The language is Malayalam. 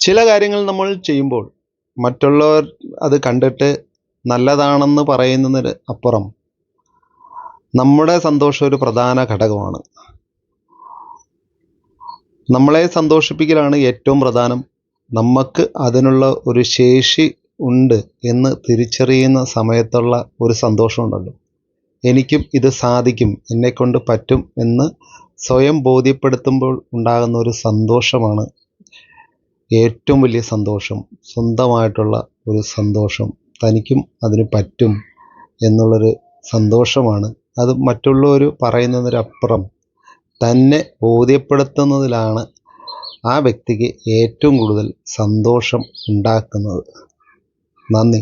ചില കാര്യങ്ങൾ നമ്മൾ ചെയ്യുമ്പോൾ മറ്റുള്ളവർ അത് കണ്ടിട്ട് നല്ലതാണെന്ന് പറയുന്നതിന് അപ്പുറം നമ്മുടെ സന്തോഷം ഒരു പ്രധാന ഘടകമാണ്. നമ്മളെ സന്തോഷിപ്പിക്കലാണ് ഏറ്റവും പ്രധാനം. നമുക്ക് അതിനുള്ള ഒരു ശേഷി ഉണ്ട് എന്ന് തിരിച്ചറിയുന്ന സമയത്തുള്ള ഒരു സന്തോഷമുണ്ടല്ലോ, എനിക്കും ഇത് സാധിക്കും, എന്നെക്കൊണ്ട് പറ്റും എന്ന് സ്വയം ബോധ്യപ്പെടുത്തുമ്പോൾ ഉണ്ടാകുന്ന ഒരു സന്തോഷമാണ് ഏറ്റവും വലിയ സന്തോഷം. സ്വന്തമായിട്ടുള്ള ഒരു സന്തോഷം, തനിക്കും അതിന് പറ്റും എന്നുള്ളൊരു സന്തോഷമാണ്. അത് മറ്റുള്ളവർ പറയുന്നതിനപ്പുറം തന്നെ ബോധ്യപ്പെടുത്തുന്നതിലാണ് ആ വ്യക്തിക്ക് ഏറ്റവും കൂടുതൽ സന്തോഷം ഉണ്ടാക്കുന്നത്. നന്ദി.